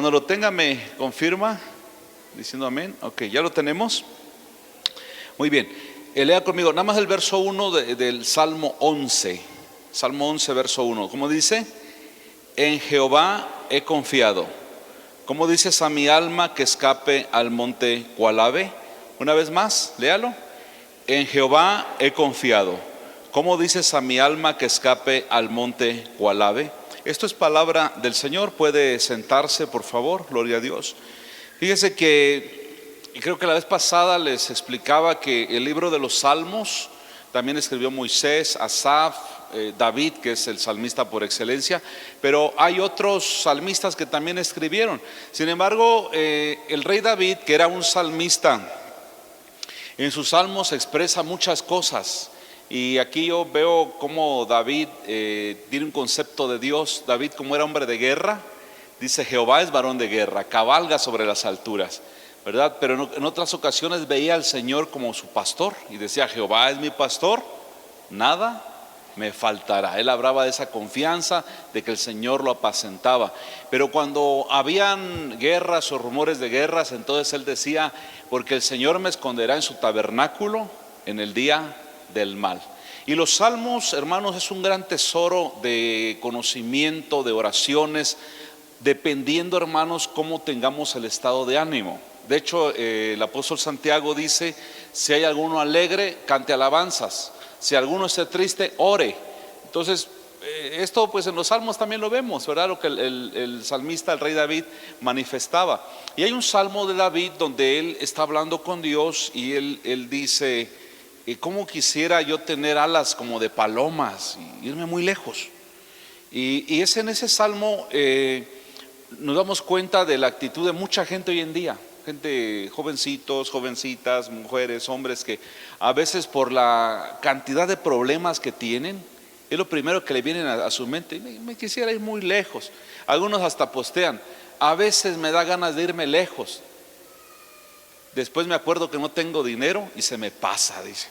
Cuando lo tenga me confirma, diciendo amén. Ok, ya lo tenemos. Muy bien, lea conmigo, nada más el verso 1 del Salmo 11. Salmo 11, verso 1. ¿Cómo dice? En Jehová he confiado. ¿Cómo dices a mi alma que escape al monte cual ave? Una vez más, léalo. En Jehová he confiado. ¿Cómo dices a mi alma que escape al monte cual ave? Esto es palabra del Señor. Puede sentarse, por favor, gloria a Dios. Fíjese que, y creo que la vez pasada les explicaba que el libro de los Salmos también escribió Moisés, Asaf, David, que es el salmista por excelencia, pero hay otros salmistas que también escribieron. Sin embargo, el rey David, que era un salmista, en sus salmos expresa muchas cosas. Y aquí yo veo cómo David tiene un concepto de Dios. David, como era hombre de guerra, dice: Jehová es varón de guerra, cabalga sobre las alturas, ¿verdad? Pero en otras ocasiones veía al Señor como su pastor y decía: Jehová es mi pastor, nada me faltará. Él hablaba de esa confianza de que el Señor lo apacentaba. Pero cuando habían guerras o rumores de guerras, entonces él decía: porque el Señor me esconderá en su tabernáculo en el día del mal. Y los salmos, hermanos, es un gran tesoro de conocimiento, de oraciones, dependiendo, hermanos, cómo tengamos el estado de ánimo. De hecho, el apóstol Santiago dice: si hay alguno alegre, cante alabanzas; si alguno esté triste, ore. Entonces, esto pues en los salmos también lo vemos, ¿verdad? Lo que el salmista, el rey David, manifestaba. Y hay un salmo de David donde él está hablando con Dios y él dice: ¿cómo quisiera yo tener alas como de palomas y irme muy lejos? Y es en ese salmo nos damos cuenta de la actitud de mucha gente hoy en día. Gente, jovencitos, jovencitas, mujeres, hombres, que a veces por la cantidad de problemas que tienen, es lo primero que le vienen a su mente: me quisiera ir muy lejos. Algunos hasta postean: a veces me da ganas de irme lejos, después me acuerdo que no tengo dinero y se me pasa, dice.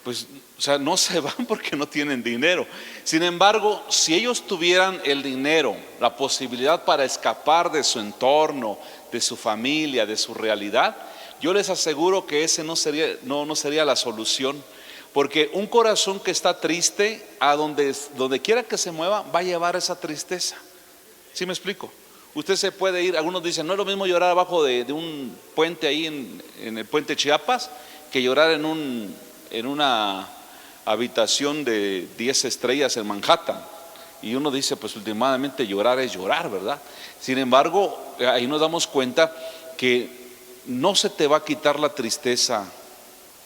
Pues, o sea, no se van porque no tienen dinero. Sin embargo, si ellos tuvieran el dinero, la posibilidad para escapar de su entorno, de su familia, de su realidad, yo les aseguro que ese no sería la solución. Porque un corazón que está triste, a donde quiera que se mueva, va a llevar esa tristeza. ¿Sí me explico? Usted se puede ir, algunos dicen: no es lo mismo llorar abajo de un puente ahí en el puente Chiapas, que llorar en una habitación de 10 estrellas en Manhattan. Y uno dice: pues últimamente llorar es llorar, ¿verdad? Sin embargo, ahí nos damos cuenta que no se te va a quitar la tristeza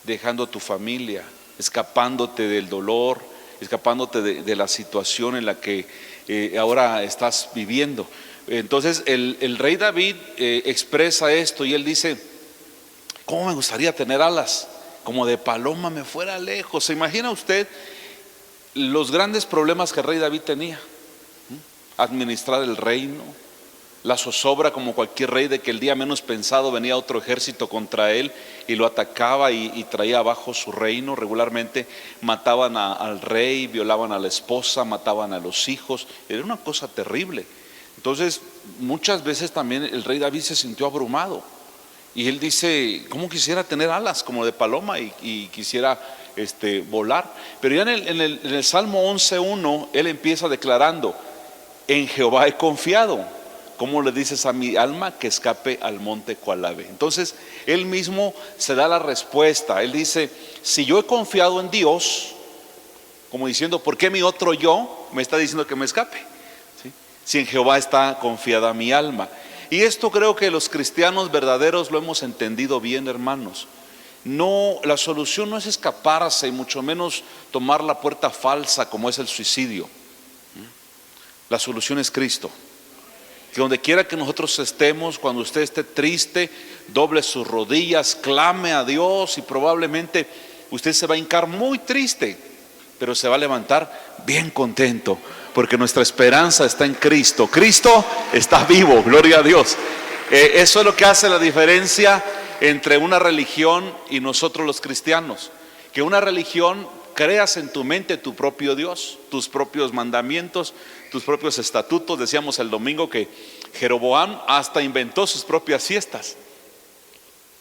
dejando a tu familia, escapándote del dolor, escapándote de la situación en la que ahora estás viviendo. Entonces el rey David expresa esto y él dice: ¿cómo me gustaría tener alas como de paloma, me fuera lejos? ¿Se imagina usted los grandes problemas que el rey David tenía? Administrar el reino, la zozobra como cualquier rey de que el día menos pensado venía otro ejército contra él y lo atacaba y traía abajo su reino. Regularmente mataban al rey, violaban a la esposa, mataban a los hijos. Era una cosa terrible. Entonces muchas veces también el rey David se sintió abrumado y él dice: ¿cómo quisiera tener alas como de paloma y quisiera volar? Pero ya en el Salmo 11:1 él empieza declarando: en Jehová he confiado. ¿Cómo le dices a mi alma que escape al monte cual ave? Entonces él mismo se da la respuesta. Él dice: si yo he confiado en Dios, como diciendo, ¿por qué mi otro yo me está diciendo que me escape? ¿Sí? Si en Jehová está confiada mi alma. Y esto creo que los cristianos verdaderos lo hemos entendido bien, hermanos. No, la solución no es escaparse y mucho menos tomar la puerta falsa como es el suicidio. La solución es Cristo. Que donde quiera que nosotros estemos, cuando usted esté triste, doble sus rodillas, clame a Dios y probablemente usted se va a hincar muy triste, pero se va a levantar bien contento, porque nuestra esperanza está en Cristo. Cristo está vivo, gloria a Dios. Eso es lo que hace la diferencia entre una religión y nosotros los cristianos. Que una religión creas en tu mente tu propio Dios, tus propios mandamientos, tus propios estatutos. Decíamos el domingo que Jeroboam hasta inventó sus propias fiestas.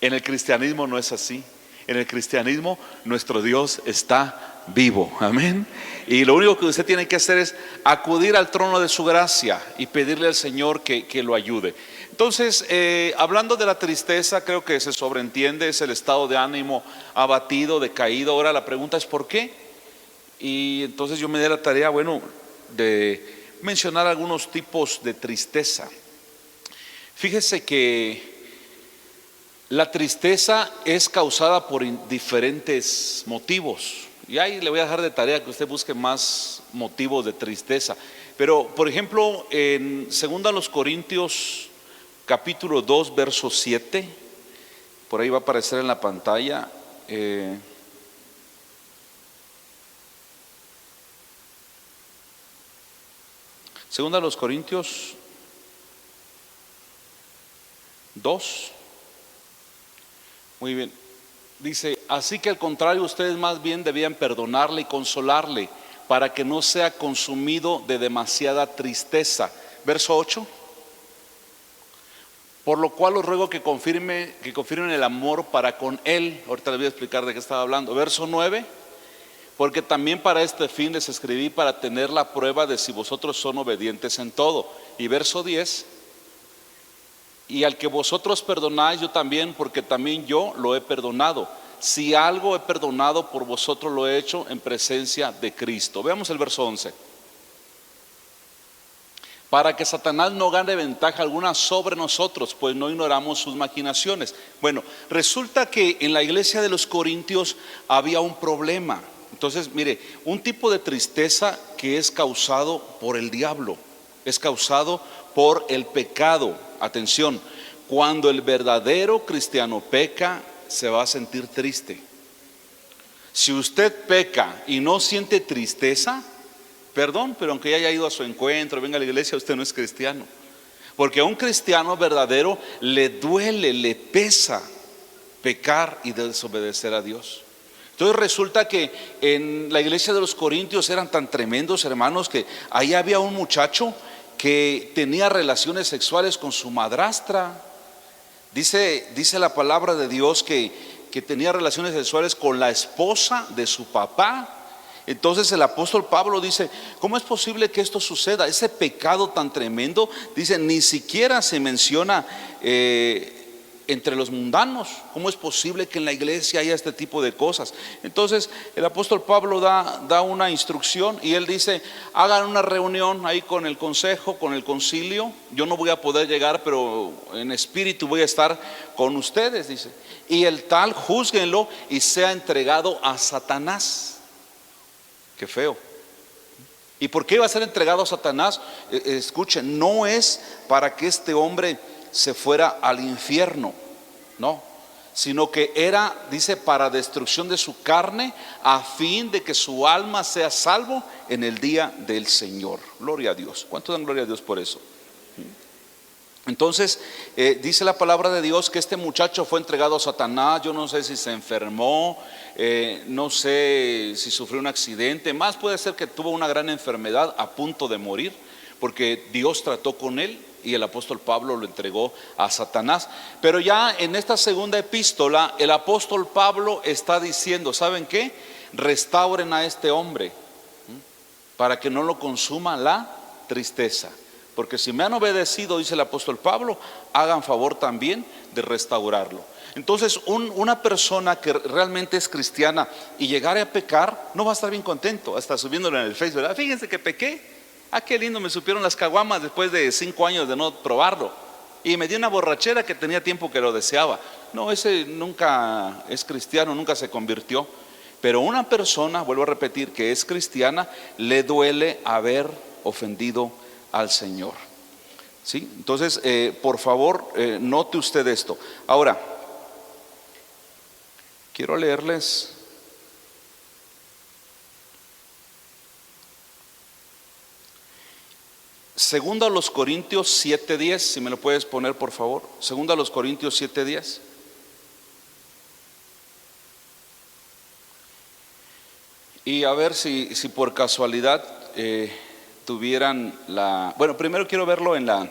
En el cristianismo no es así. En el cristianismo nuestro Dios está vivo, amén. Y lo único que usted tiene que hacer es acudir al trono de su gracia y pedirle al Señor que lo ayude. Entonces, hablando de la tristeza, creo que se sobreentiende, es el estado de ánimo abatido, decaído. Ahora la pregunta es ¿por qué? Y entonces yo me di la tarea, de mencionar algunos tipos de tristeza. Fíjese que la tristeza es causada por diferentes motivos. Y ahí le voy a dejar de tarea que usted busque más motivos de tristeza. Pero, por ejemplo, en 2 Corintios capítulo 2, verso 7, por ahí va a aparecer en la pantalla. Segunda a los Corintios 2. Muy bien. Dice, así que al contrario, ustedes más bien debían perdonarle y consolarle para que no sea consumido de demasiada tristeza. Verso 8. Por lo cual os ruego que confirmen el amor para con él. Ahorita les voy a explicar de qué estaba hablando. Verso 9. Porque también para este fin les escribí para tener la prueba de si vosotros son obedientes en todo. Y verso 10. Y al que vosotros perdonáis, yo también, porque también yo lo he perdonado. Si algo he perdonado por vosotros, lo he hecho en presencia de Cristo. Veamos el verso 11. Para que Satanás no gane ventaja alguna sobre nosotros, pues no ignoramos sus maquinaciones. Bueno, resulta que en la iglesia de los Corintios había un problema. Entonces, mire, un tipo de tristeza que es causado por el diablo, es causado por el pecado. Atención, cuando el verdadero cristiano peca, se va a sentir triste. Si usted peca y no siente tristeza, perdón, pero aunque haya ido a su encuentro, venga a la iglesia, usted no es cristiano. Porque a un cristiano verdadero le duele, le pesa pecar y desobedecer a Dios. Entonces resulta que en la iglesia de los Corintios eran tan tremendos, hermanos, que ahí había un muchacho que tenía relaciones sexuales con su madrastra. Dice la palabra de Dios que tenía relaciones sexuales con la esposa de su papá. Entonces el apóstol Pablo dice, ¿cómo es posible que esto suceda? Ese pecado tan tremendo, dice, ni siquiera se menciona entre los mundanos. ¿Cómo es posible que en la iglesia haya este tipo de cosas? Entonces el apóstol Pablo da una instrucción y él dice, hagan una reunión ahí con el consejo, con el concilio. Yo no voy a poder llegar, pero en espíritu voy a estar con ustedes, dice. Y el tal, júzguenlo y sea entregado a Satanás. Qué feo. ¿Y por qué iba a ser entregado a Satanás? Escuchen, no es para que este hombre se fuera al infierno, no, sino que era, dice, para destrucción de su carne, a fin de que su alma sea salvo en el día del Señor. Gloria a Dios. ¿Cuánto dan gloria a Dios por eso? Entonces dice la palabra de Dios que este muchacho fue entregado a Satanás. Yo no sé si se enfermó, no sé si sufrió un accidente, más puede ser que tuvo una gran enfermedad a punto de morir, porque Dios trató con él y el apóstol Pablo lo entregó a Satanás. Pero ya en esta segunda epístola el apóstol Pablo está diciendo, ¿saben qué? Restauren a este hombre para que no lo consuma la tristeza. Porque si me han obedecido, dice el apóstol Pablo, hagan favor también de restaurarlo. Entonces una persona que realmente es cristiana y llegare a pecar, no va a estar bien contento, hasta subiéndolo en el Facebook, ¿verdad? Fíjense que pequé. Ah, qué lindo, me supieron las caguamas después de 5 años de no probarlo. Y me dio una borrachera que tenía tiempo que lo deseaba. No, ese nunca es cristiano, nunca se convirtió. Pero una persona, vuelvo a repetir, que es cristiana, le duele haber ofendido al Señor. ¿Sí? Entonces, por favor, note usted esto. Ahora, quiero leerles Segunda a los Corintios 7:10, si me lo puedes poner por favor. Segunda a los Corintios 7:10. Y a ver si por casualidad tuvieran la... Bueno, primero quiero verlo en la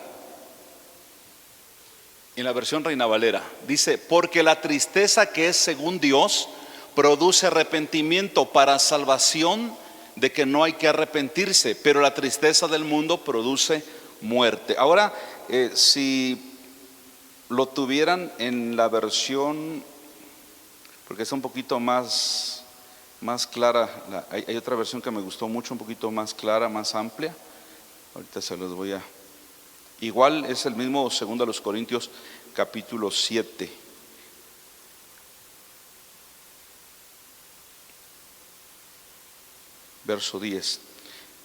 En la versión Reina Valera dice: porque la tristeza que es según Dios produce arrepentimiento para salvación, de que no hay que arrepentirse, pero la tristeza del mundo produce muerte. Ahora, si lo tuvieran en la versión, porque es un poquito más clara, hay otra versión que me gustó mucho, un poquito más clara, más amplia. Ahorita se los voy a... Igual es el mismo 2 Corintios capítulo 7. Verso 10.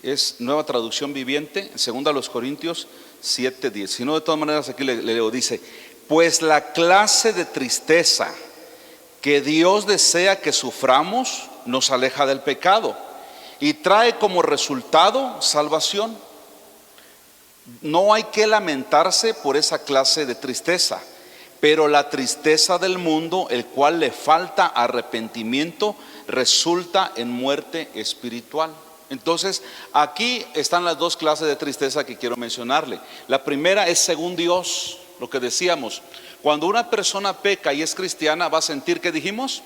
Es Nueva Traducción Viviente, 2 Corintios 7:10. Si no, de todas maneras aquí le leo, dice: pues la clase de tristeza que Dios desea que suframos nos aleja del pecado y trae como resultado salvación. No hay que lamentarse por esa clase de tristeza, pero la tristeza del mundo, el cual le falta arrepentimiento, resulta en muerte espiritual. Entonces, aquí están las dos clases de tristeza que quiero mencionarle. La primera es según Dios, lo que decíamos. Cuando una persona peca y es cristiana, va a sentir, ¿qué dijimos?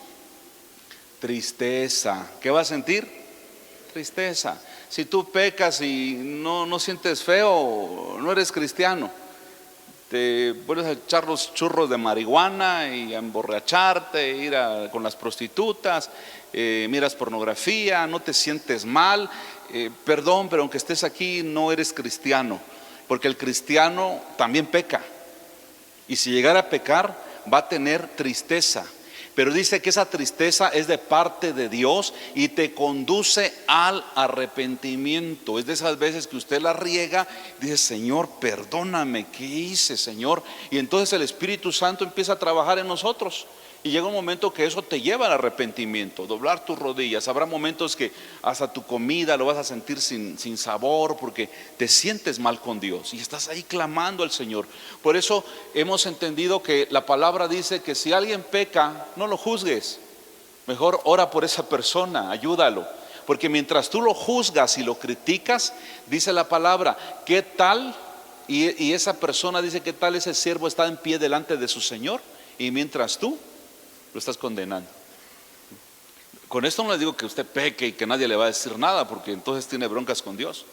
Tristeza. ¿Qué va a sentir? Tristeza. Si tú pecas y no sientes feo, no eres cristiano. Te vuelves a echar los churros de marihuana y a emborracharte, ir con las prostitutas, miras pornografía, no te sientes mal. Perdón, pero aunque estés aquí no eres cristiano, porque el cristiano también peca. Y si llegara a pecar, va a tener tristeza. Pero dice que esa tristeza es de parte de Dios y te conduce al arrepentimiento. Es de esas veces que usted la riega, dice: Señor, perdóname, ¿qué hice, Señor? Y entonces el Espíritu Santo empieza a trabajar en nosotros. Y llega un momento que eso te lleva al arrepentimiento, doblar tus rodillas. Habrá momentos que hasta tu comida lo vas a sentir sin sabor, porque te sientes mal con Dios y estás ahí clamando al Señor. Por eso hemos entendido que la palabra dice que si alguien peca, no lo juzgues. Mejor ora por esa persona, ayúdalo. Porque mientras tú lo juzgas y lo criticas, dice la palabra, ¿qué tal? Y esa persona dice, ¿qué tal ese siervo está en pie delante de su Señor? Y mientras tú lo estás condenando. Con esto no le digo que usted peque y que nadie le va a decir nada, porque entonces tiene broncas con Dios.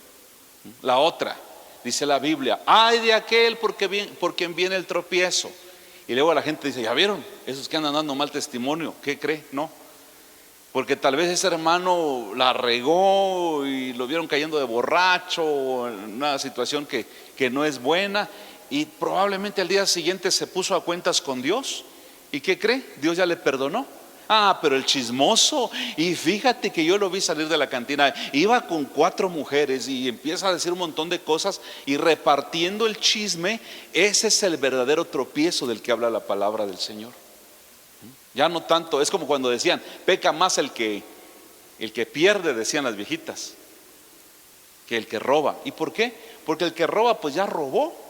La otra, dice la Biblia: ay de aquel por quien viene el tropiezo. Y luego la gente dice: ¿ya vieron? Esos que andan dando mal testimonio, ¿qué cree? No, porque tal vez ese hermano la regó y lo vieron cayendo de borracho en una situación que no es buena, y probablemente al día siguiente se puso a cuentas con Dios. ¿Y qué cree? Dios ya le perdonó. Ah, pero el chismoso, y fíjate que yo lo vi salir de la cantina, iba con 4 mujeres y empieza a decir un montón de cosas y repartiendo el chisme. Ese es el verdadero tropiezo del que habla la palabra del Señor. Ya no tanto, es como cuando decían: peca más el que pierde, decían las viejitas, que el que roba. ¿Y por qué? Porque el que roba pues ya robó,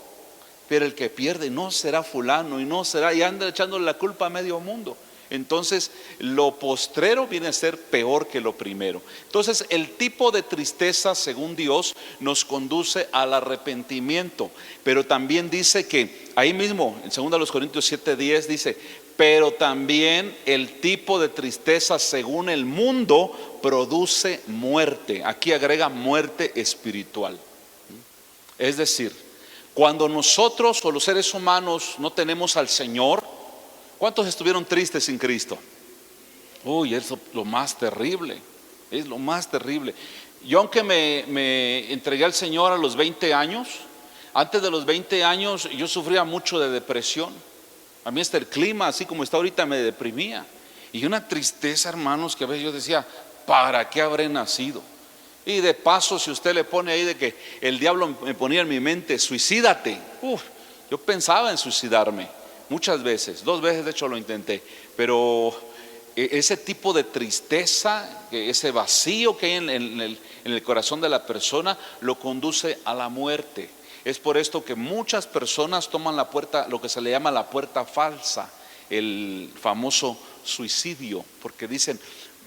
pero el que pierde no será fulano y no será, y anda echándole la culpa a medio mundo. Entonces lo postrero viene a ser peor que lo primero. Entonces el tipo de tristeza, según Dios, nos conduce al arrepentimiento. Pero también dice que ahí mismo en 2 Corintios 7:10 dice: pero también el tipo de tristeza según el mundo produce muerte. Aquí agrega muerte espiritual. Es decir, cuando nosotros o los seres humanos no tenemos al Señor, ¿cuántos estuvieron tristes sin Cristo? Uy, es lo más terrible, es lo más terrible. Yo, aunque me entregué al Señor a los 20 años, antes de los 20 años yo sufría mucho de depresión. A mí hasta el clima, así como está ahorita, me deprimía. Y una tristeza, hermanos, que a veces yo decía: ¿para qué habré nacido? Y de paso, si usted le pone ahí de que el diablo me ponía en mi mente: suicídate. Yo pensaba en suicidarme muchas veces, 2 veces de hecho lo intenté. Pero ese tipo de tristeza, ese vacío que hay en el corazón de la persona, lo conduce a la muerte. Es por esto que muchas personas toman la puerta, lo que se le llama la puerta falsa, el famoso suicidio, porque dicen: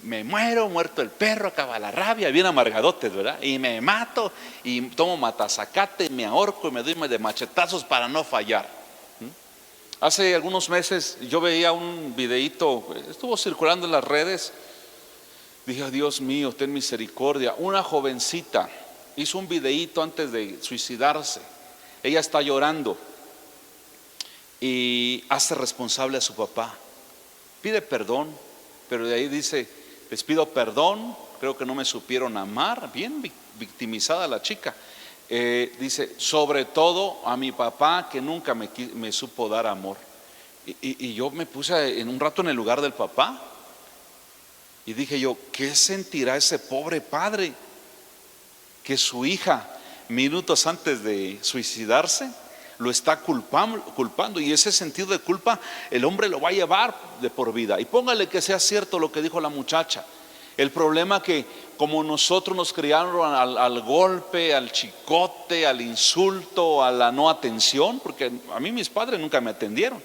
me muero, muerto el perro, acaba la rabia, bien amargadotes, ¿verdad? Y me mato y tomo matazacate, me ahorco y me doy de machetazos para no fallar. Hace algunos meses yo veía un videíto, estuvo circulando en las redes. Dije, Dios mío, ten misericordia. Una jovencita hizo un videíto antes de suicidarse. Ella está llorando y hace responsable a su papá. Pide perdón, pero de ahí dice, les pido perdón, creo que no me supieron amar. Bien victimizada la chica. Dice, sobre todo a mi papá que nunca me supo dar amor. Y yo me puse en un rato en el lugar del papá y dije yo, ¿qué sentirá ese pobre padre que su hija minutos antes de suicidarse lo está culpando? Y ese sentido de culpa el hombre lo va a llevar de por vida. Y póngale que sea cierto lo que dijo la muchacha. El problema que como nosotros nos criaron al golpe, al chicote, al insulto, a la no atención, porque a mí mis padres nunca me atendieron.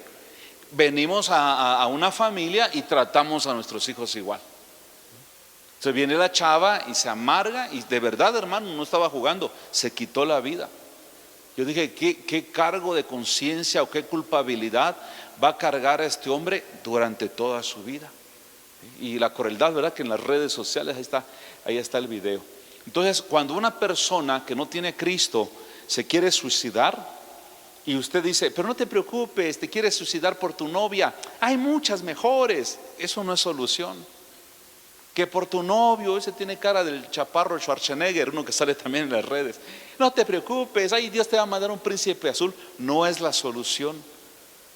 Venimos a una familia y tratamos a nuestros hijos igual. Entonces viene la chava y se amarga y de verdad, hermano, no estaba jugando, se quitó la vida. Yo dije, ¿qué cargo de conciencia o qué culpabilidad va a cargar a este hombre durante toda su vida? Y la crueldad, ¿verdad? Que en las redes sociales ahí está el video. Entonces, cuando una persona que no tiene Cristo se quiere suicidar y usted dice, pero no te preocupes, te quieres suicidar por tu novia, hay muchas mejores. Eso no es solución. Que por tu novio, ese tiene cara del chaparro Schwarzenegger, uno que sale también en las redes, no te preocupes, ay, Dios te va a mandar un príncipe azul. No es la solución.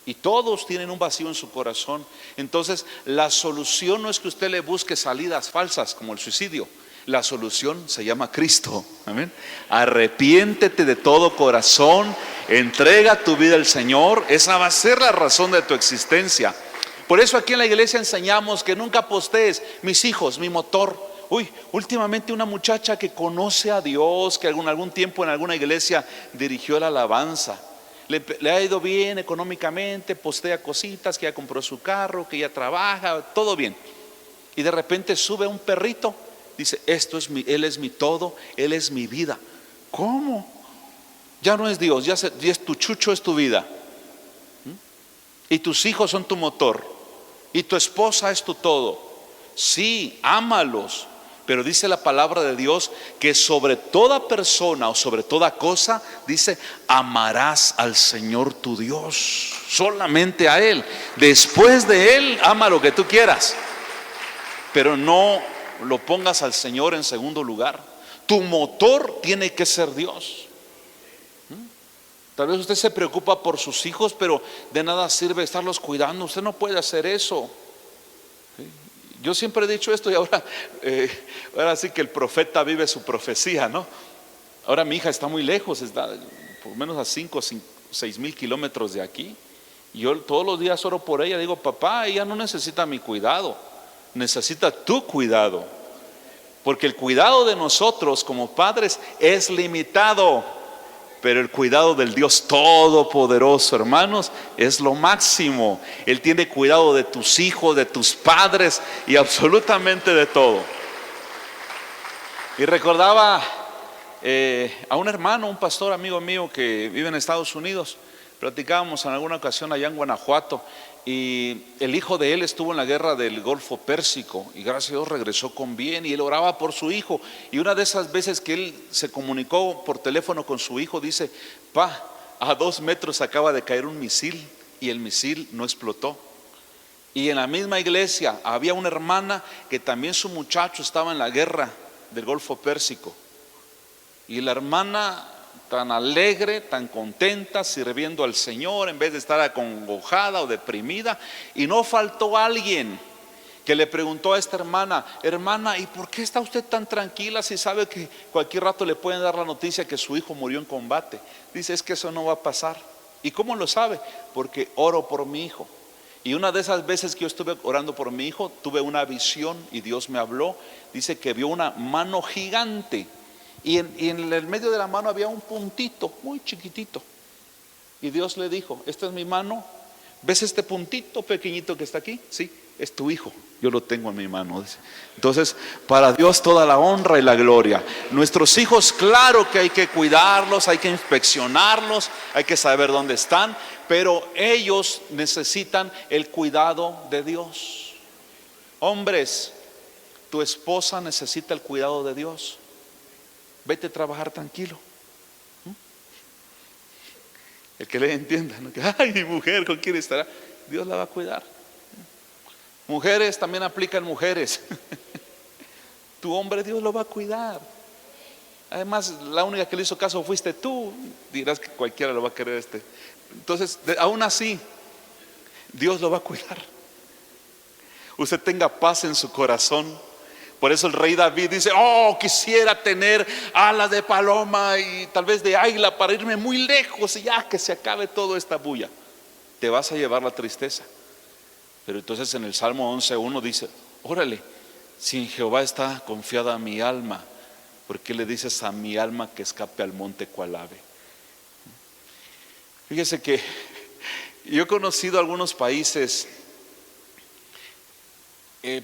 Y todos tienen un vacío en su corazón. Entonces la solución no es que usted le busque salidas falsas como el suicidio. La solución se llama Cristo. Amén. Arrepiéntete de todo corazón, entrega tu vida al Señor. Esa va a ser la razón de tu existencia. Por eso aquí en la iglesia enseñamos que nunca postees mis hijos, mi motor. Últimamente una muchacha que conoce a Dios, que algún tiempo en alguna iglesia dirigió la alabanza, le ha ido bien económicamente, postea cositas, que ya compró su carro, que ya trabaja, todo bien. Y de repente sube un perrito, dice, Él es mi todo, Él es mi vida. ¿Cómo? Ya no es Dios, ya es tu chucho, es tu vida. Y tus hijos son tu motor. Y tu esposa es tu todo. Sí, ámalos. Pero dice la palabra de Dios que sobre toda persona o sobre toda cosa, dice, amarás al Señor tu Dios, solamente a Él. Después de Él, ama lo que tú quieras, pero no lo pongas al Señor en segundo lugar. Tu motor tiene que ser Dios. Tal vez usted se preocupa por sus hijos, pero de nada sirve estarlos cuidando. Usted no puede hacer eso. Yo siempre he dicho esto y ahora sí que el profeta vive su profecía, ¿no? Ahora mi hija está muy lejos, está por lo menos a 5 o 6 mil kilómetros de aquí. Y yo todos los días oro por ella, digo, papá, ella no necesita mi cuidado, necesita tu cuidado. Porque el cuidado de nosotros como padres es limitado. Pero el cuidado del Dios Todopoderoso, hermanos, es lo máximo. Él tiene cuidado de tus hijos, de tus padres y absolutamente de todo. Y recordaba a un hermano, un pastor amigo mío que vive en Estados Unidos. Platicábamos en alguna ocasión allá en Guanajuato. Y el hijo de él estuvo en la guerra del Golfo Pérsico y gracias a Dios regresó con bien, y él oraba por su hijo. Y una de esas veces que él se comunicó por teléfono con su hijo, dice, a 2 metros acaba de caer un misil y el misil no explotó. Y en la misma iglesia había una hermana que también su muchacho estaba en la guerra del Golfo Pérsico, y la hermana tan alegre, tan contenta, sirviendo al Señor en vez de estar acongojada o deprimida. Y no faltó alguien que le preguntó a esta hermana, ¿y por qué está usted tan tranquila si sabe que cualquier rato le pueden dar la noticia que su hijo murió en combate? Dice, es que eso no va a pasar. ¿Y cómo lo sabe? Porque oro por mi hijo. Y una de esas veces que yo estuve orando por mi hijo, tuve una visión y Dios me habló. Dice que vio una mano gigante. Y en el medio de la mano había un puntito muy chiquitito. Y Dios le dijo, esta es mi mano. ¿Ves este puntito pequeñito que está aquí? Sí, es tu hijo, yo lo tengo en mi mano. Entonces, para Dios toda la honra y la gloria. Nuestros hijos, claro que hay que cuidarlos, hay que inspeccionarlos, hay que saber dónde están, pero ellos necesitan el cuidado de Dios. Hombres, tu esposa necesita el cuidado de Dios. Vete a trabajar tranquilo. El que le entienda, ¿no? Ay, mi mujer, ¿con quién estará? Dios la va a cuidar. Mujeres, también aplican mujeres. Tu hombre, Dios lo va a cuidar. Además, la única que le hizo caso fuiste tú. Dirás que cualquiera lo va a querer Entonces, aún así, Dios lo va a cuidar. Usted tenga paz en su corazón. Por eso el rey David dice: oh, quisiera tener alas de paloma y tal vez de águila para irme muy lejos y ya que se acabe toda esta bulla. Te vas a llevar la tristeza. Pero entonces en el Salmo 11:1 dice: órale, si en Jehová está confiada mi alma, ¿por qué le dices a mi alma que escape al monte cual ave? Fíjese que yo he conocido algunos países.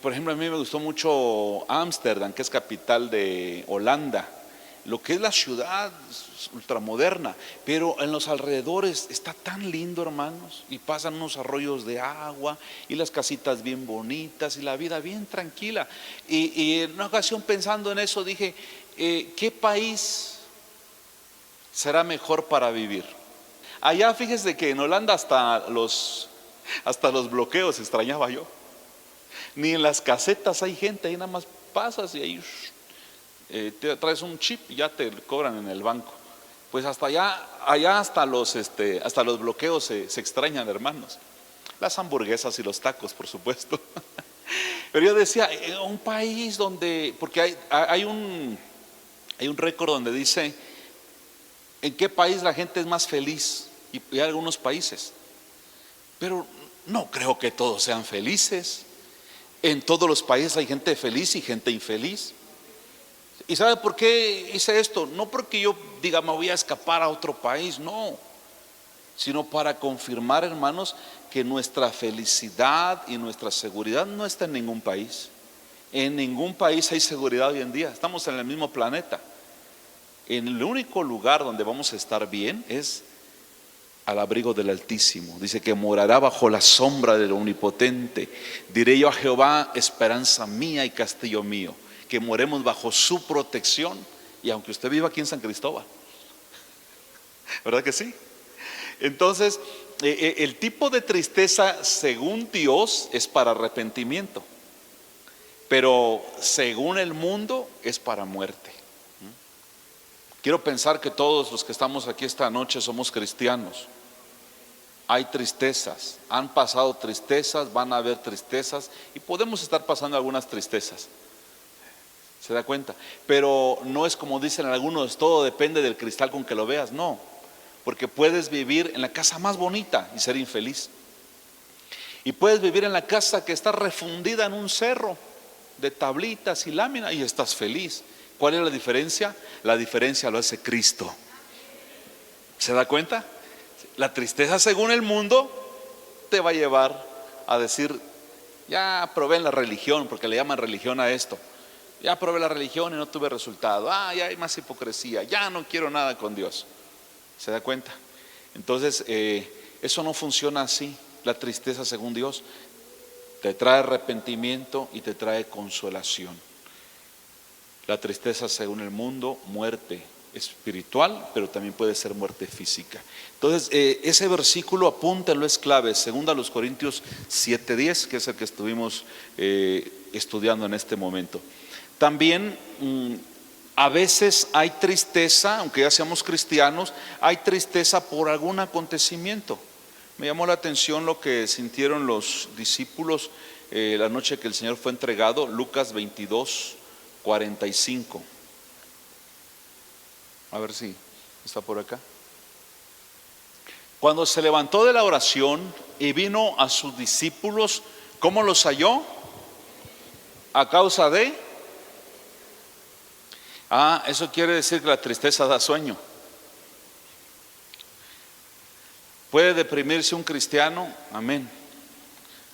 Por ejemplo, a mí me gustó mucho Ámsterdam, que es capital de Holanda. Lo que es la ciudad ultramoderna, pero en los alrededores está tan lindo, hermanos, y pasan unos arroyos de agua y las casitas bien bonitas y la vida bien tranquila. Y en una ocasión, pensando en eso, dije: ¿qué país será mejor para vivir? Allá, fíjese que en Holanda hasta los bloqueos extrañaba yo. Ni en las casetas hay gente, ahí nada más pasas y ahí te traes un chip y ya te cobran en el banco. Pues hasta allá hasta los bloqueos se extrañan, hermanos. Las hamburguesas y los tacos, por supuesto. Pero yo decía, un país donde, porque hay un récord donde dice en qué país la gente es más feliz, y hay algunos países, pero no creo que todos sean felices. En todos los países hay gente feliz y gente infeliz. ¿Y sabe por qué hice esto? No porque yo diga me voy a escapar a otro país, no, sino para confirmar, hermanos, que nuestra felicidad y nuestra seguridad no está en ningún país. En ningún país hay seguridad hoy en día. Estamos en el mismo planeta. En el único lugar donde vamos a estar bien es al abrigo del Altísimo. Dice que morará bajo la sombra del Omnipotente. Diré yo a Jehová: esperanza mía y castillo mío. Que moremos bajo su protección. Y aunque usted viva aquí en San Cristóbal, ¿verdad que sí? Entonces, el tipo de tristeza según Dios es para arrepentimiento, pero según el mundo es para muerte. Quiero pensar que todos los que estamos aquí esta noche somos cristianos. Hay tristezas, han pasado tristezas, van a haber tristezas y podemos estar pasando algunas tristezas. ¿Se da cuenta? Pero no es como dicen algunos: todo depende del cristal con que lo veas. No, porque puedes vivir en la casa más bonita y ser infeliz. Y puedes vivir en la casa que está refundida en un cerro de tablitas y láminas y estás feliz. ¿Cuál es la diferencia? La diferencia lo hace Cristo. ¿Se da cuenta? La tristeza según el mundo te va a llevar a decir: ya probé en la religión, porque le llaman religión a esto. Ya probé la religión y no tuve resultado. Ya hay más hipocresía, ya no quiero nada con Dios. ¿Se da cuenta? Entonces, eso no funciona así. La tristeza según Dios te trae arrepentimiento y te trae consolación. La tristeza según el mundo, muerte espiritual, pero también puede ser muerte física. Entonces, ese versículo, apúntenlo, es clave. 2 Corintios 7:10, que es el que estuvimos estudiando en este momento. También a veces hay tristeza, aunque ya seamos cristianos, hay tristeza por algún acontecimiento. Me llamó la atención lo que sintieron los discípulos la noche que el Señor fue entregado. Lucas 22:45. A ver si está por acá. Cuando se levantó de la oración y vino a sus discípulos, ¿cómo los halló? A causa de... eso quiere decir que la tristeza da sueño. ¿Puede deprimirse un cristiano? Amén.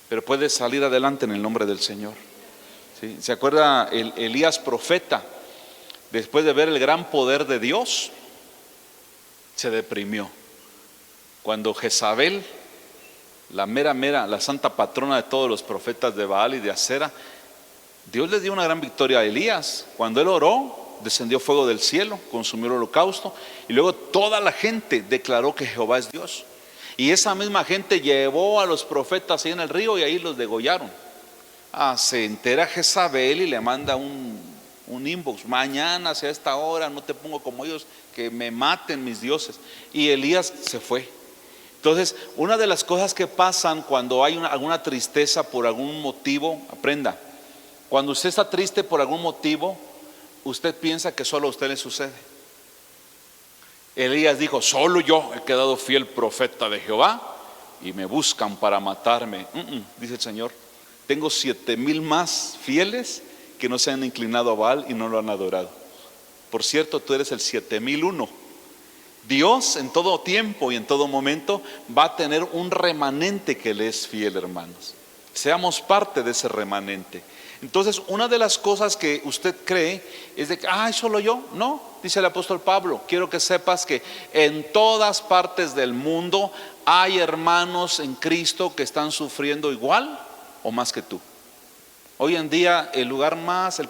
pero puedes salir adelante en el nombre del Señor. ¿Sí? ¿Se acuerda Elías profeta? Después de ver el gran poder de Dios, se deprimió. Cuando Jezabel, la santa patrona de todos los profetas de Baal y de Acera, Dios le dio una gran victoria a Elías. Cuando él oró, descendió fuego del cielo, consumió el holocausto, y luego toda la gente declaró que Jehová es Dios. Y esa misma gente llevó a los profetas ahí en el río y ahí los degollaron. Se entera Jezabel y le manda un inbox: mañana hacia esta hora no te pongo como ellos, que me maten mis dioses. Y Elías se fue. Entonces, una de las cosas que pasan cuando hay alguna tristeza por algún motivo, aprenda, cuando usted está triste por algún motivo, usted piensa que solo a usted le sucede. Elías dijo: solo yo he quedado fiel profeta de Jehová y me buscan para matarme. Dice el Señor: tengo 7,000 más fieles que no se han inclinado a Baal y no lo han adorado. Por cierto, tú eres el 7,001. Dios en todo tiempo y en todo momento va a tener un remanente que le es fiel, hermanos. Seamos parte de ese remanente. Entonces, una de las cosas que usted cree es de que, solo yo. No, dice el apóstol Pablo: quiero que sepas que en todas partes del mundo hay hermanos en Cristo que están sufriendo igual o más que tú. Hoy en día el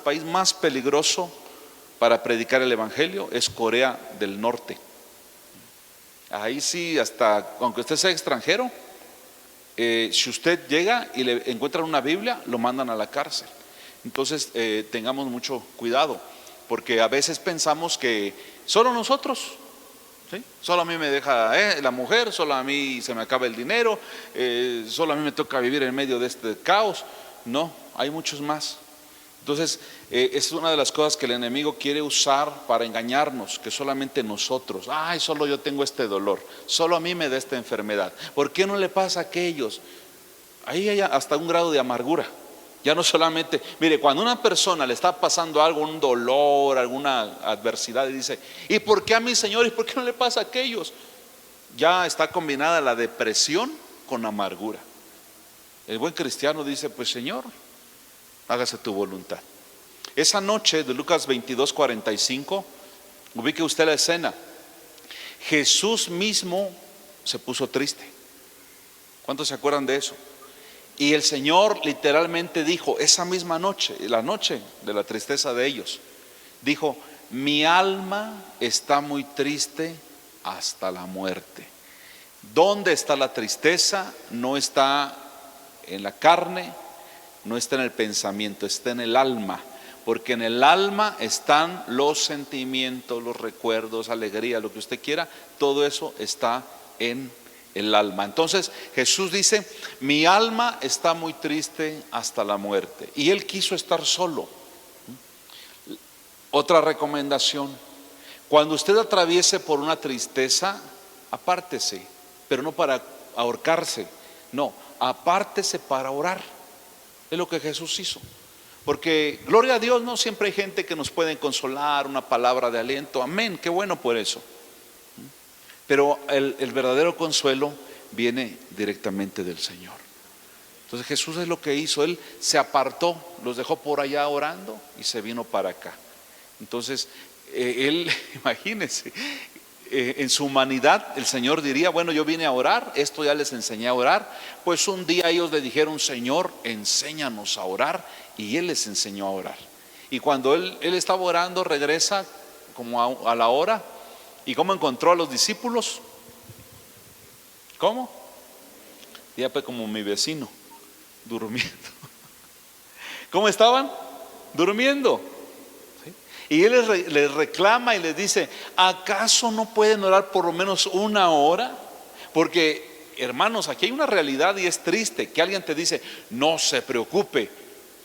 país más peligroso para predicar el evangelio es Corea del Norte. Ahí sí, hasta aunque usted sea extranjero, si usted llega y le encuentran una Biblia, lo mandan a la cárcel. Entonces tengamos mucho cuidado, porque a veces pensamos que solo nosotros, ¿sí? Solo a mí me deja la mujer, solo a mí se me acaba el dinero, solo a mí me toca vivir en medio de este caos. No, hay muchos más. Entonces es una de las cosas que el enemigo quiere usar para engañarnos, que solamente nosotros, solo yo tengo este dolor, solo a mí me da esta enfermedad. ¿Por qué no le pasa a aquellos? Ahí hay hasta un grado de amargura. Ya no solamente, mire, cuando a una persona le está pasando algo, un dolor, alguna adversidad, y dice: ¿y por qué a mí, Señor? ¿Y por qué no le pasa a aquellos? Ya está combinada la depresión con amargura. El buen cristiano dice: pues Señor, hágase tu voluntad. Esa noche de Lucas 22:45, ubique usted la escena. Jesús mismo se puso triste. ¿Cuántos se acuerdan de eso? Y el Señor literalmente dijo, esa misma noche, la noche de la tristeza de ellos, dijo: mi alma está muy triste hasta la muerte. ¿Dónde está la tristeza? No está en la carne, no está en el pensamiento, está en el alma. Porque en el alma están los sentimientos, los recuerdos, alegría, lo que usted quiera. Todo eso está en el alma. Entonces Jesús dice: mi alma está muy triste hasta la muerte. Y Él quiso estar solo. Otra recomendación: cuando usted atraviese por una tristeza, apártese, pero no para ahorcarse, no, apártese para orar. Es lo que Jesús hizo. Porque gloria a Dios, no siempre hay gente que nos puede consolar, una palabra de aliento, amén, qué bueno por eso. Pero el verdadero consuelo viene directamente del Señor. Entonces Jesús es lo que hizo: Él se apartó, los dejó por allá orando y se vino para acá. Entonces Él, imagínense, en su humanidad el Señor diría: bueno, yo vine a orar, esto ya les enseñé a orar. Pues un día ellos le dijeron: Señor, enséñanos a orar, y Él les enseñó a orar. Y cuando él estaba orando, regresa como a la hora. ¿Y cómo encontró a los discípulos? ¿Cómo? Ya pues como mi vecino, durmiendo. ¿Cómo estaban? Durmiendo. ¿Sí? Y Él les reclama y les dice: ¿acaso no pueden orar por lo menos una hora? Porque, hermanos, aquí hay una realidad y es triste, que alguien te dice: no se preocupe,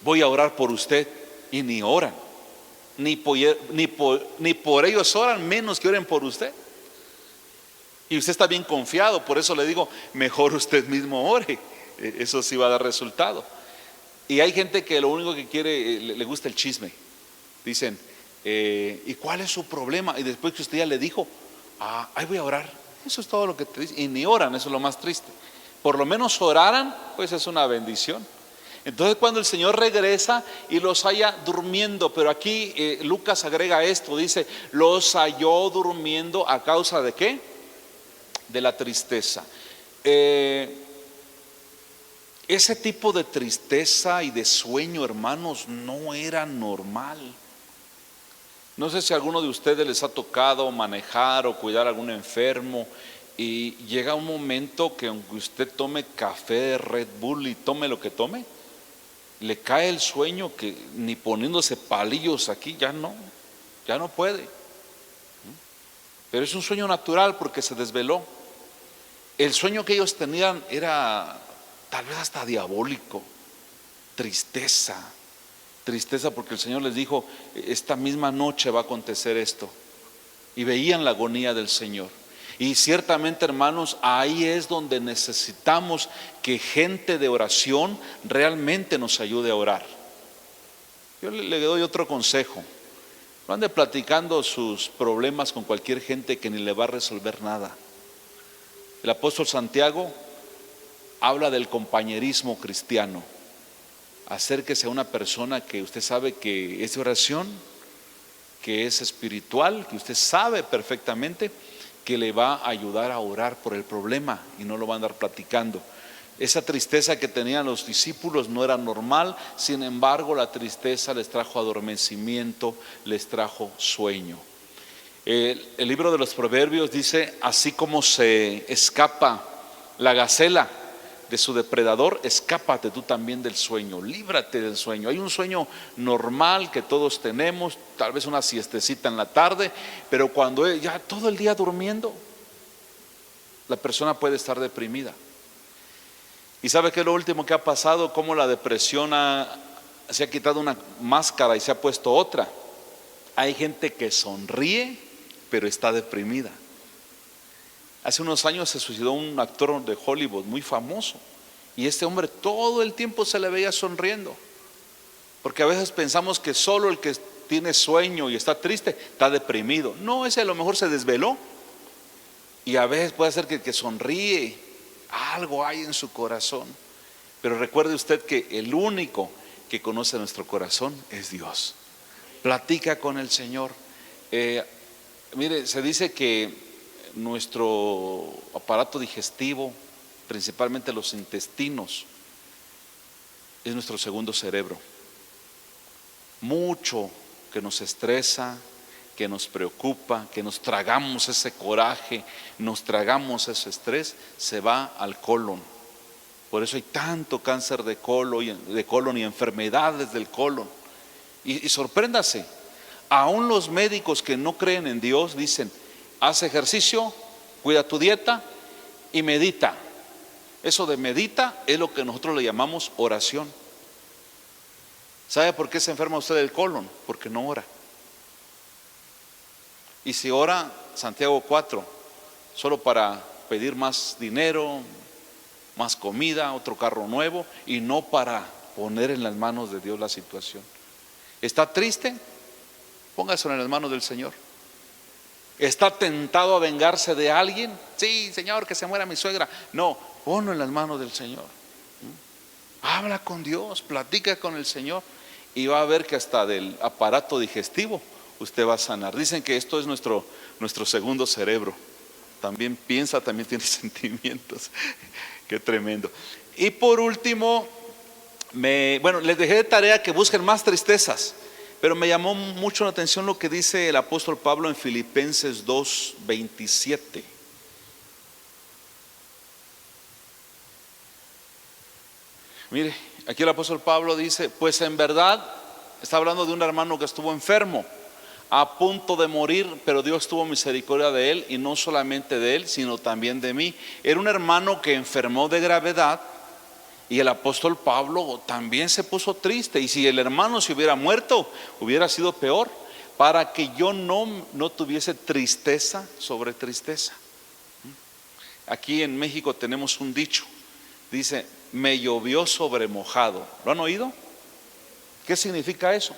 voy a orar por usted, y ni oran. Ni por ellos oran, menos que oren por usted. Y usted está bien confiado. Por eso le digo: mejor usted mismo ore. Eso sí va a dar resultado. Y hay gente que lo único que quiere, le gusta el chisme. Dicen: ¿y cuál es su problema? Y después que usted ya le dijo: ahí voy a orar. Eso es todo lo que te dice. Y ni oran, eso es lo más triste. por lo menos oraran, pues es una bendición. Entonces cuando el Señor regresa y los halla durmiendo, pero aquí Lucas agrega esto, dice, los halló durmiendo a causa de ¿qué? De la tristeza. Ese tipo de tristeza y de sueño, hermanos, no era normal. No sé si a alguno de ustedes les ha tocado manejar o cuidar a algún enfermo y llega un momento que aunque usted tome café, Red Bull y tome lo que tome, le cae el sueño que ni poniéndose palillos aquí ya no puede. Pero es un sueño natural porque se desveló. El sueño que ellos tenían era tal vez hasta diabólico, tristeza porque el Señor les dijo, esta misma noche va a acontecer esto. Y veían la agonía del Señor. Y ciertamente, hermanos, ahí es donde necesitamos que gente de oración realmente nos ayude a orar. Yo le doy otro consejo: no ande platicando sus problemas con cualquier gente que ni le va a resolver nada. El apóstol Santiago habla del compañerismo cristiano. Acérquese a una persona que usted sabe que es de oración, que es espiritual, que usted sabe perfectamente que le va a ayudar a orar por el problema y no lo va a andar platicando. Esa tristeza que tenían los discípulos no era normal, sin embargo la tristeza les trajo adormecimiento, les trajo sueño. El libro de los Proverbios dice, así como se escapa la gacela de su depredador, escápate tú también del sueño, líbrate del sueño. Hay un sueño normal que todos tenemos, tal vez una siestecita en la tarde, pero cuando ya todo el día durmiendo, la persona puede estar deprimida. ¿Y sabe qué es lo último que ha pasado? Cómo la depresión se ha quitado una máscara y se ha puesto otra. Hay gente que sonríe, pero está deprimida. Hace unos años se suicidó un actor de Hollywood muy famoso, y este hombre todo el tiempo se le veía sonriendo, porque a veces pensamos que solo el que tiene sueño y está triste está deprimido. No, ese a lo mejor se desveló, y a veces puede ser que el que sonríe, algo hay en su corazón. Pero recuerde usted que el único que conoce nuestro corazón es Dios. Platica con el Señor. Mire, se dice que nuestro aparato digestivo, principalmente los intestinos, es nuestro segundo cerebro. Mucho que nos estresa, que nos preocupa, que nos tragamos ese coraje, nos tragamos ese estrés, se va al colon. Por eso hay tanto cáncer de colon y enfermedades del colon. Y sorpréndase, aún los médicos que no creen en Dios dicen, haz ejercicio, cuida tu dieta y medita. Eso de medita es lo que nosotros le llamamos oración. ¿Sabe por qué se enferma usted del colon? Porque no ora. Y si ora, Santiago 4, solo para pedir más dinero, más comida, otro carro nuevo, y no para poner en las manos de Dios la situación. ¿Está triste? Póngaselo en las manos del Señor. ¿Está tentado a vengarse de alguien? Sí, Señor, que se muera mi suegra. No, ponlo en las manos del Señor. Habla con Dios, platica con el Señor, y va a ver que hasta del aparato digestivo usted va a sanar. Dicen que esto es nuestro segundo cerebro. También piensa, también tiene sentimientos. Qué tremendo. Y por último, les dejé de tarea que busquen más tristezas. Pero me llamó mucho la atención lo que dice el apóstol Pablo en Filipenses 2:27. Mire, aquí el apóstol Pablo dice, pues en verdad, está hablando de un hermano que estuvo enfermo, a punto de morir, pero Dios tuvo misericordia de él, y no solamente de él, sino también de mí. Era un hermano que enfermó de gravedad, y el apóstol Pablo también se puso triste, y si el hermano se hubiera muerto, hubiera sido peor, para que yo no tuviese tristeza sobre tristeza. Aquí en México tenemos un dicho, dice, me llovió sobre mojado. ¿Lo han oído? ¿Qué significa eso?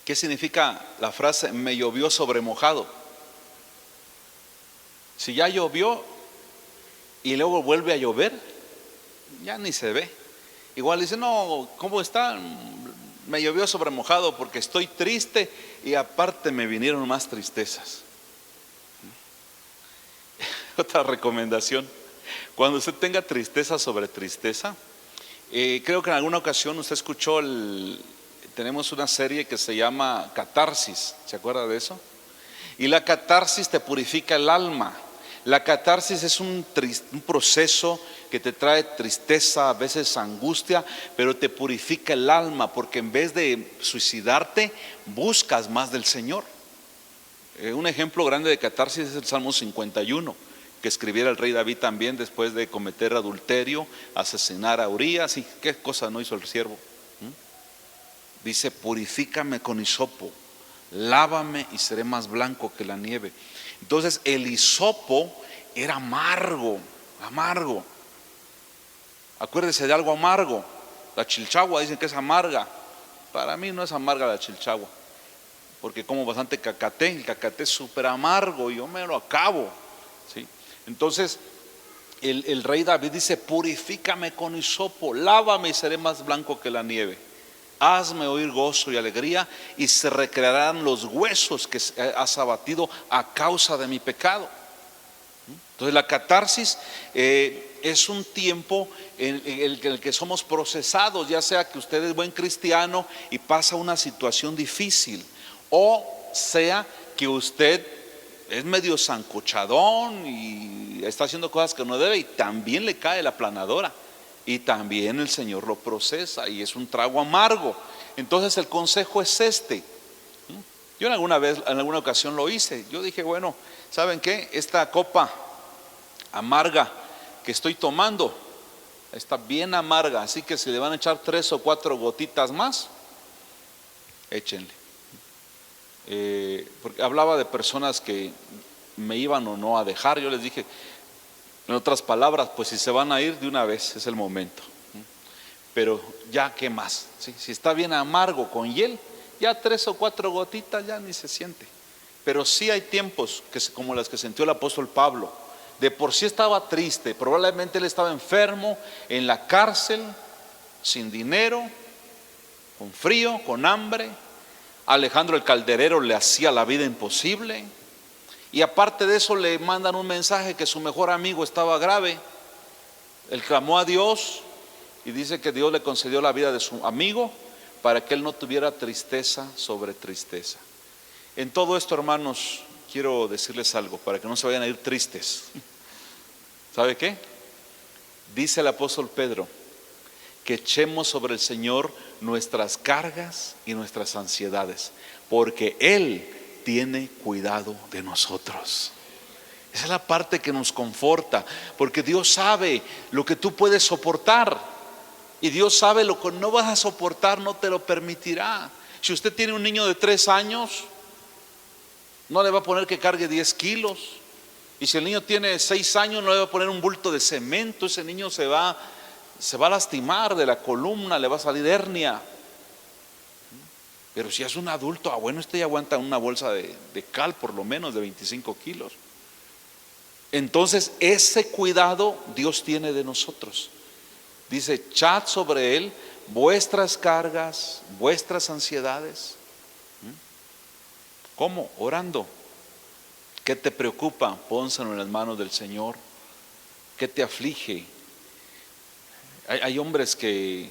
¿Qué significa la frase me llovió sobre mojado? Si ya llovió y luego vuelve a llover, ya ni se ve. Igual dice, no, ¿cómo está? Me llovió sobre mojado porque estoy triste y aparte me vinieron más tristezas. Otra recomendación: cuando usted tenga tristeza sobre tristeza, creo que en alguna ocasión usted escuchó tenemos una serie que se llama Catarsis, ¿se acuerda de eso? Y la catarsis te purifica el alma. La catarsis es un proceso que te trae tristeza, a veces angustia, pero te purifica el alma, porque en vez de suicidarte, buscas más del Señor. Un ejemplo grande de catarsis es el Salmo 51, que escribiera el rey David también después de cometer adulterio, asesinar a Urías. ¿Y qué cosa no hizo el siervo? Dice, purifícame con hisopo, lávame y seré más blanco que la nieve. Entonces el hisopo era amargo. Acuérdese de algo amargo. La chilchagua dicen que es amarga. Para mí no es amarga la chilchagua, porque como bastante cacate. El cacate es súper amargo y yo me lo acabo, ¿sí? Entonces el rey David dice, purifícame con hisopo, lávame y seré más blanco que la nieve. Hazme oír gozo y alegría, y se recrearán los huesos que has abatido a causa de mi pecado. Entonces la catarsis es un tiempo en el que somos procesados, ya sea que usted es buen cristiano y pasa una situación difícil, o sea que usted es medio sancochadón y está haciendo cosas que no debe y también le cae la planadora. Y también el Señor lo procesa y es un trago amargo. Entonces el consejo es este. Yo en alguna ocasión lo hice. Yo dije, bueno, ¿saben qué? Esta copa amarga que estoy tomando está bien amarga, así que si le van a echar 3 o 4 gotitas más, échenle. Porque hablaba de personas que me iban o no a dejar. Yo les dije, en otras palabras, pues si se van a ir de una vez, es el momento. Pero ya, ¿qué más? ¿Sí? Si está bien amargo con hiel, ya 3 o 4 gotitas ya ni se siente. Pero sí hay tiempos como las que sintió el apóstol Pablo. De por sí estaba triste, probablemente él estaba enfermo, en la cárcel, sin dinero, con frío, con hambre. Alejandro el calderero le hacía la vida imposible. Y aparte de eso le mandan un mensaje que su mejor amigo estaba grave. Él clamó a Dios y dice que Dios le concedió la vida de su amigo para que él no tuviera tristeza sobre tristeza. En todo esto, hermanos, quiero decirles algo para que no se vayan a ir tristes. ¿Sabe qué? Dice el apóstol Pedro que echemos sobre el Señor nuestras cargas y nuestras ansiedades, porque Él tiene cuidado de nosotros. Esa es la parte que nos conforta, porque Dios sabe lo que tú puedes soportar y Dios sabe lo que no vas a soportar, no te lo permitirá. Si usted tiene un niño de 3 años, no le va a poner que cargue 10 kilos. Y si el niño tiene 6 años, no le va a poner un bulto de cemento. Ese niño se va a lastimar de la columna, le va a salir hernia. Pero si es un adulto, bueno, este ya aguanta una bolsa de cal por lo menos de 25 kilos. Entonces ese cuidado Dios tiene de nosotros. Dice, echad sobre Él vuestras cargas, vuestras ansiedades. ¿Cómo? Orando. ¿Qué te preocupa? Pónselo en las manos del Señor. ¿Qué te aflige? Hay hombres que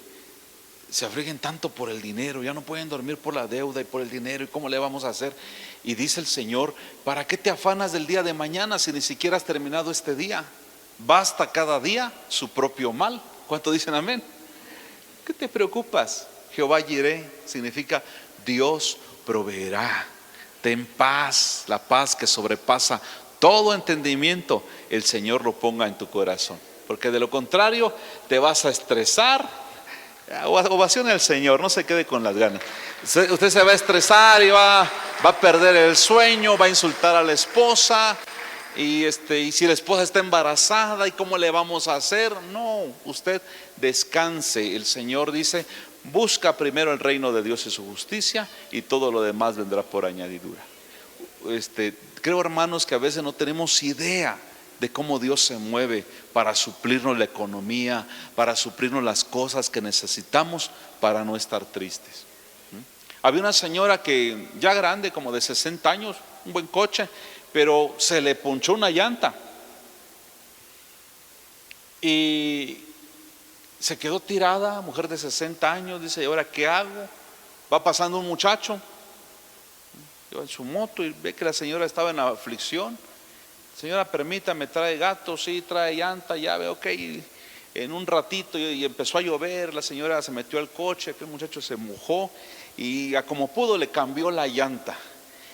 se afligen tanto por el dinero, ya no pueden dormir por la deuda y por el dinero, y cómo le vamos a hacer. Y dice el Señor, ¿para qué te afanas del día de mañana si ni siquiera has terminado este día? Basta cada día su propio mal. ¿Cuánto dicen amén? ¿Qué te preocupas? Jehová Jireh significa Dios proveerá. Ten paz, la paz que sobrepasa todo entendimiento, el Señor lo ponga en tu corazón, porque de lo contrario te vas a estresar. Ovación al Señor, no se quede con las ganas. Usted se va a estresar y va a perder el sueño, va a insultar a la esposa, y si la esposa está embarazada, ¿y cómo le vamos a hacer? No, usted descanse. El Señor dice, busca primero el reino de Dios y su justicia, y todo lo demás vendrá por añadidura. creo, hermanos, que a veces no tenemos idea de cómo Dios se mueve para suplirnos la economía, para suplirnos las cosas que necesitamos para no estar tristes. Había una señora que ya grande, como de 60 años, un buen coche, pero se le ponchó una llanta y se quedó tirada, mujer de 60 años. Dice: ¿y ahora qué hago? Va pasando un muchacho, iba en su moto y ve que la señora estaba en aflicción. Señora, permítame, ¿trae gato? Sí, trae llanta, ya veo, ok. En un ratito y empezó a llover, la señora se metió al coche, aquel muchacho se mojó y a como pudo le cambió la llanta.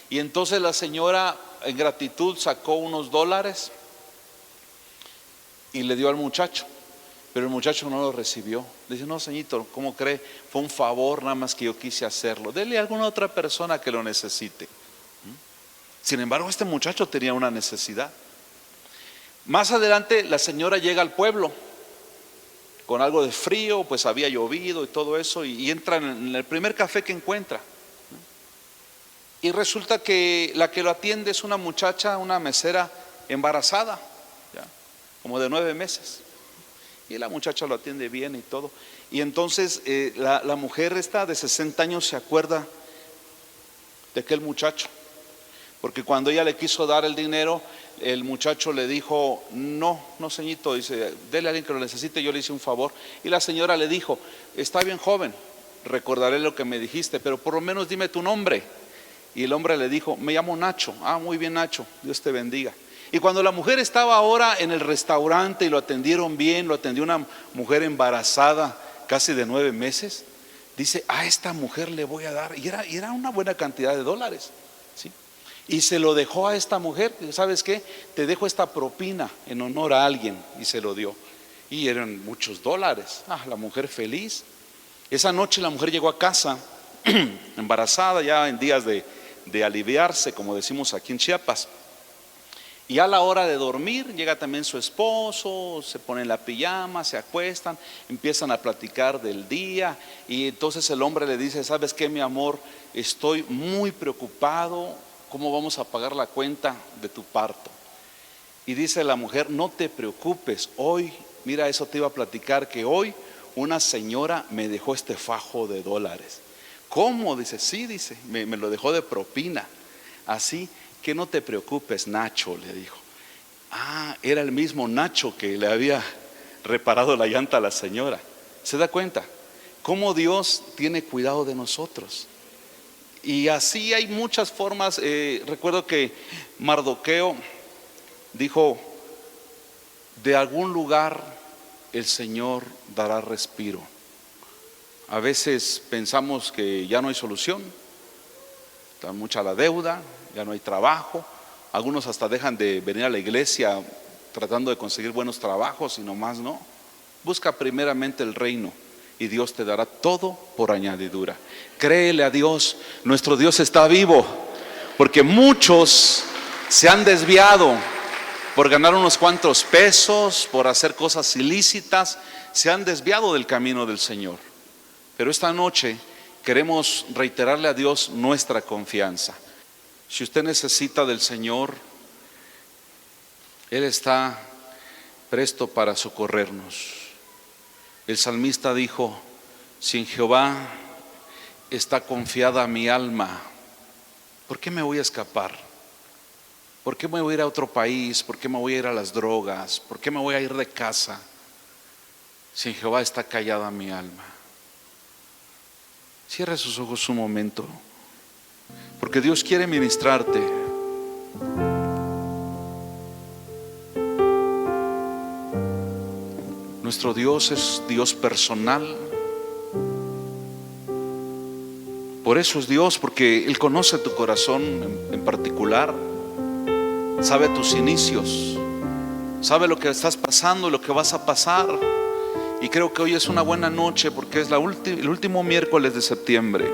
Y entonces la señora, en gratitud, sacó unos $, y le dio al muchacho, pero el muchacho no lo recibió. Dice: no, señorito, ¿cómo cree? Fue un favor, nada más que yo quise hacerlo. Dele a alguna otra persona que lo necesite. Sin embargo, este muchacho tenía una necesidad. Más adelante la señora llega al pueblo con algo de frío, pues había llovido y todo eso, y entra en el primer café que encuentra. Y resulta que la que lo atiende es una muchacha, una mesera embarazada, ya, como de 9 meses. Y la muchacha lo atiende bien y todo. Y entonces la mujer esta de 60 años se acuerda de aquel muchacho, porque cuando ella le quiso dar el dinero, el muchacho le dijo: no, señorito, dice, dele a alguien que lo necesite, yo le hice un favor. Y la señora le dijo: está bien, joven, recordaré lo que me dijiste, pero por lo menos dime tu nombre. Y el hombre le dijo: me llamo Nacho. Ah, muy bien, Nacho, Dios te bendiga. Y cuando la mujer estaba ahora en el restaurante y lo atendieron bien, lo atendió una mujer embarazada casi de 9 meses, dice: a esta mujer le voy a dar, y era una buena cantidad de $, ¿sí? Y se lo dejó a esta mujer. ¿Sabes qué? Te dejo esta propina en honor a alguien. Y se lo dio. Y eran muchos $. La mujer feliz. Esa noche la mujer llegó a casa embarazada, ya en días de aliviarse, como decimos aquí en Chiapas. Y a la hora de dormir llega también su esposo, se ponen la pijama, se acuestan, empiezan a platicar del día. Y entonces el hombre le dice: ¿sabes qué, mi amor? Estoy muy preocupado. ¿Cómo vamos a pagar la cuenta de tu parto? Y dice la mujer: no te preocupes, hoy, mira, eso te iba a platicar, que hoy una señora me dejó este fajo de $. ¿Cómo? Dice: sí, dice, me lo dejó de propina. Así que no te preocupes, Nacho, le dijo. Era el mismo Nacho que le había reparado la llanta a la señora. ¿Se da cuenta? Cómo Dios tiene cuidado de nosotros. Y así hay muchas formas. Recuerdo que Mardoqueo dijo: de algún lugar el Señor dará respiro. A veces pensamos que ya no hay solución, está mucha la deuda, ya no hay trabajo. Algunos hasta dejan de venir a la iglesia tratando de conseguir buenos trabajos y nomás no. Busca primeramente el reino y Dios te dará todo por añadidura. Créele a Dios, nuestro Dios está vivo, porque muchos se han desviado por ganar unos cuantos pesos, por hacer cosas ilícitas, se han desviado del camino del Señor. Pero esta noche queremos reiterarle a Dios nuestra confianza. Si usted necesita del Señor, Él está presto para socorrernos. El salmista dijo: si en Jehová está confiada mi alma, ¿por qué me voy a escapar? ¿Por qué me voy a ir a otro país? ¿Por qué me voy a ir a las drogas? ¿Por qué me voy a ir de casa? Si en Jehová está callada mi alma. Cierra sus ojos un momento, porque Dios quiere ministrarte. Nuestro Dios es Dios personal. Por eso es Dios, porque Él conoce tu corazón en particular, sabe tus inicios, sabe lo que estás pasando, lo que vas a pasar. Y creo que hoy es una buena noche porque es el último miércoles de septiembre.